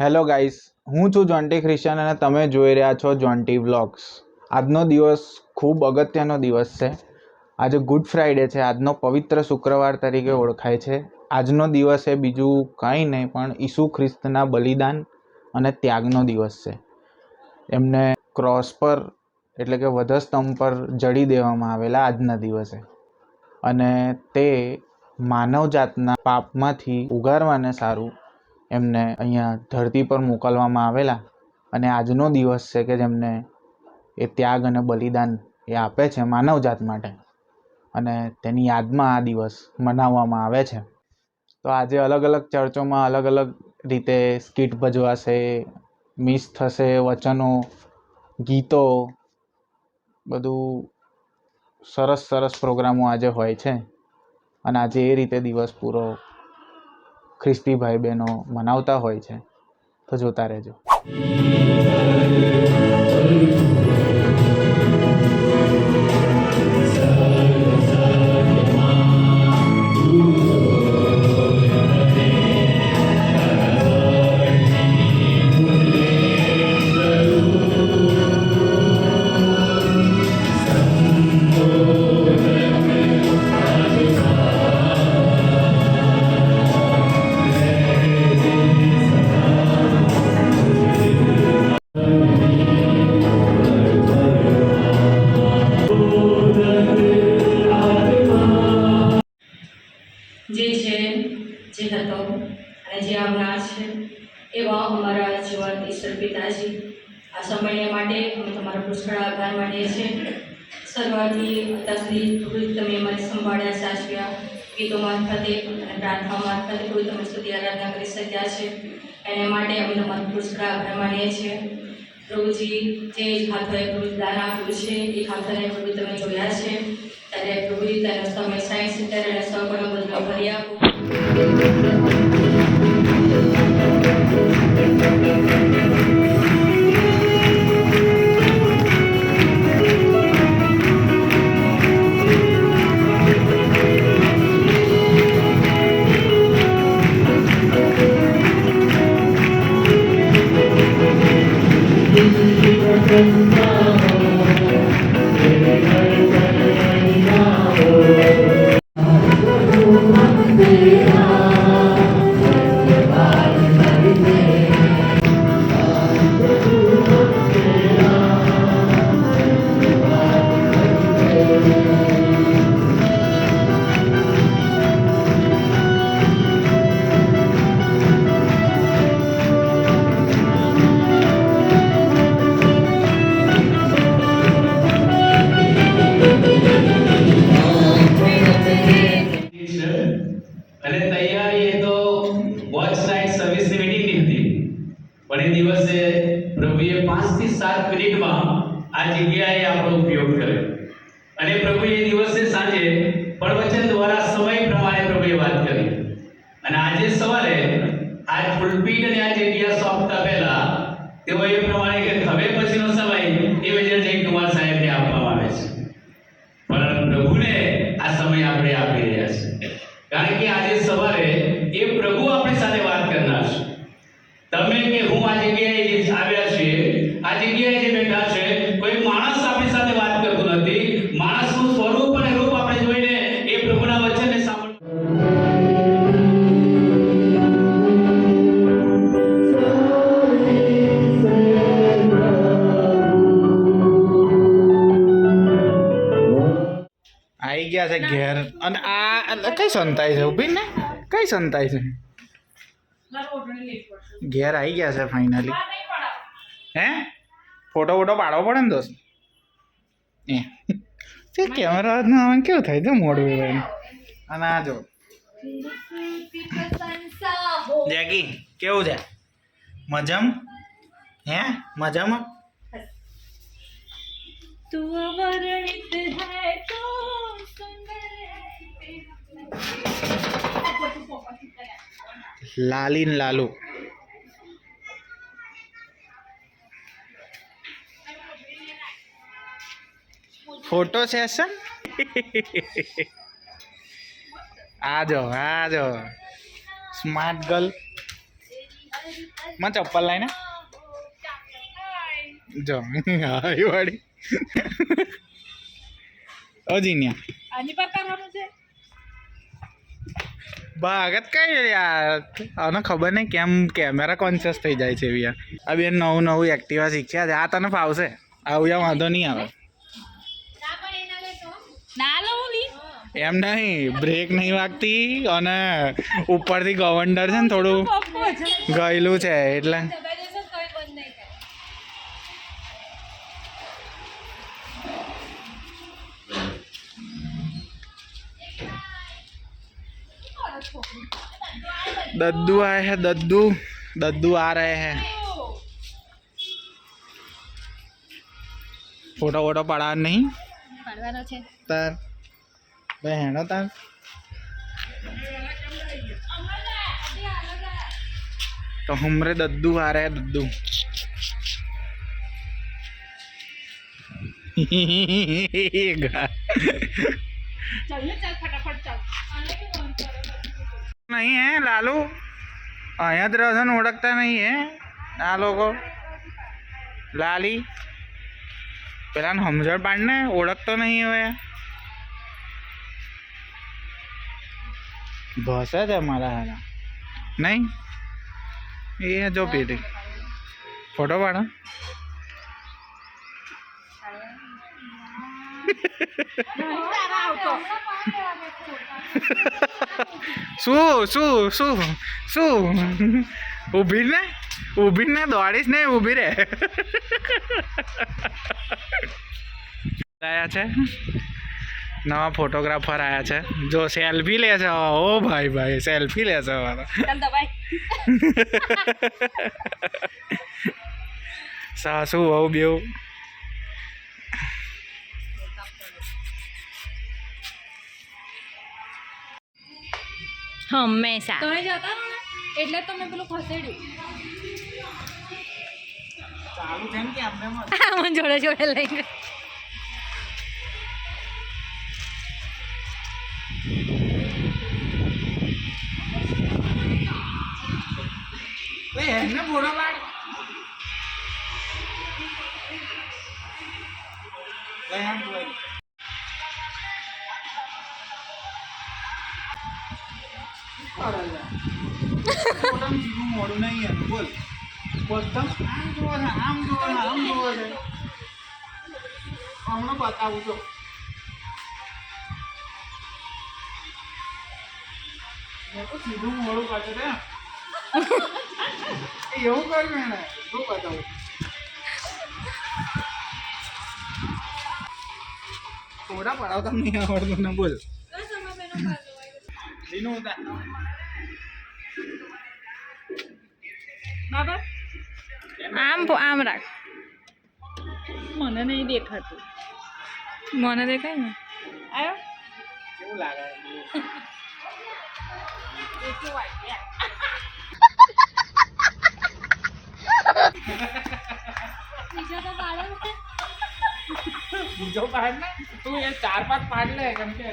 Hello guys, હું છું જોન્ટી Christian અને તમે જોઈ રહ્યા છો જોન્ટી વ્લોગ્સ. આજનો દિવસ ખૂબ અગત્યનો દિવસ છે. આજે ગુડ ફ્રાઈડે છે. આજનો પવિત્ર શુક્રવાર તરીકે ઓળખાય છે. આજનો દિવસ એ બીજું કંઈ નહીં પણ ઈસુ ખ્રિસ્તના બલિદાન અને ત્યાગનો દિવસ છે. એમને ક્રોસ પર એટલે કે વધસ્તંભ પર જડી દેવામાં આવેલા આજના દિવસે, અને તે માનવજાતના પાપમાંથી ઉગારવાને સારું એમને અહીંયા ધરતી પર મોકલવામાં આવેલા. અને આજનો દિવસ છે કે જેમને એ ત્યાગ અને બલિદાન એ આપે છે માનવજાત માટે, અને તેની યાદમાં આ દિવસ મનાવવામાં આવે છે. તો આજે અલગ અલગ ચર્ચોમાં અલગ અલગ રીતે સ્કીટ ભજવાશે, મિસ થશે, વચનો, ગીતો, બધું સરસ સરસ પ્રોગ્રામો આજે હોય છે. અને આજે એ રીતે દિવસ પૂરો ખ્રિસ્તી ભાઈ બહેનો મનાવતા હોય છે. તો જોતા રહેજો. જે છે, જે હતો અને જે આવનાર છે એવા અમારા જીવન ઈશ્વર પિતાજી, આ સમય માટે અમે તમારો પુષ્કળ આભાર માનીએ છીએ. શરૂઆતથી અત્યાર સુધી તમે અમારી સંભાળ્યા, સાચવ્યા, ગીતો મારફતે અને પ્રાર્થના મારફતે કોઈ તમે સ્તુતિ આરાધના કરી શક્યા છે. એને માટે અમે તમારો પુષ્કળ આભાર માનીએ છીએ. પ્રભુજી, જે ખાતરે પ્રભુ દાન આપ્યું છે એ ખાતરને પ્રભુ તમે જોયા છે, ત્યારે પ્રભુજી તેનો સમય 60 અને 100 ગણો બદલો કરી આપો. અને તૈયારી એ તો વોચ નાઇટ સર્વિસની મીટિંગની હતી, પણ એ દિવસે પ્રભુએ 5 થી 7 મિનિટમાં આ જગ્યાએ આપણો ઉપયોગ કર્યો. અને પ્રભુએ એ દિવસે સાંજે પ્રવચન દ્વારા સમય પ્રમાણે પ્રભુએ વાત કરી. અને આજે સવારે આ ફૂલપીટ અને આ જગ્યા સોંપતા પહેલા તેઓ એ પ્રમાણે કે હવે પછીનો સમય એ વિજય જયકુમાર સાહેબને આપવામાં આવે છે. પણ પ્રભુને આ સમય આપણે આપી રહ્યા છીએ, કારણ કે આજે સવારે એ પ્રભુ આપણી સાથે વાત કરનાર છે. તમે કે હું આ જગ્યાએ જે આવ્યા છીએ, આ જગ્યાએ જે બેઠા છે, કોઈ માણસ આપણી સાથે વાત કરતો નથી. માણસનું સ્વરૂપ અને રૂપ આપણે જોઈને એ પ્રભુના વચનને આવી ગયા છે ઘેર. અને આ કઈ સંતાય છે? ઉભી ને કઈ સંતાય છે? ઘેર આવી ગયા છે ફાઇનલી. હે ફોટો વોટો પાડવો પડે ને દોસ્ત. તે કેમેરા કેવું થાય છે મોડું એનું. અને આ જો જેકી કેવું છે? મજામાં? હે મજામાં? તું અવર્ણિત હૈ તો સુંદર લાલી ને લાલુ. Photo session. આ જો સ્માર્ટ ગર્લ. માં ચપ્પલ લાઈને જો હા એ વાળી અજીન્યા આની પર કરવાનું છે ભાગત કઈ યાર આને ખબર નહીં કેમ કેમેરા કોન્શિયસ થઈ જાય છે એવી આ બેન નવું નવું એક્ટિવા શીખ્યા છે આ તને ફાવશે આવું યા વાંધો નહીં આવે ના લઉં ની એમ નહીં બ્રેક નહીં વાગતી અને ઉપરથી ગવર્નર છે ને થોડું ગયેલું છે એટલે दद्दू आए हैं दद्दू आ रहे हैं फोटो वोटो पड़ा नहीं પાડવાનો છે तार बहनो तार तो हमरे दद्दू आ रहे हैं दद्दू ચાલ ને ચાલ ફટાફટ ચાલ नहीं है लालू अहिया दर्शन ओळखता नहीं है आ लोग लाली पेला समझण पाड़ने ओळखतो नहीं है भसे है मारा हारा नहीं ये जो पीटी फोटो पाड़ा તારા આવતો શું શું શું શું ઊભી ને દોડીશ ને ઊભી રે આયા છે નવા ફોટોગ્રાફર આયા છે જો સેલ્ફી લે છે ઓ ભાઈ ભાઈ સેલ્ફી લે છે મારા ચાલ દબાઈ સાસુ વહુ બેવ હંમેશા તમે જતા રહો ને એટલે તો મેં પેલું ખસેડ્યું ચાલુ છે ને કે આપણે મને જોડે જોડે લઈ ગઈ એમને ફોટો પાડ મોડું નહીં બોલ બોલતા આમ જોવો છે આમ જોવો છે આમ જોવો છે હમણાં બતાવું તો મેં તો સીધું મોડું પાછું રે એવું કર્યું એને શું બતાવું થોડા પડાવતા નહીં આવડતું ને બોલ લીનું હતા બાબા આમ આમ રાખ મને નહીં દેખાતું મને દેખાય ને આવ્યો કેવું લાગે બીજો પાડ ને તું એ 4-5 પાડ લે કેમ કે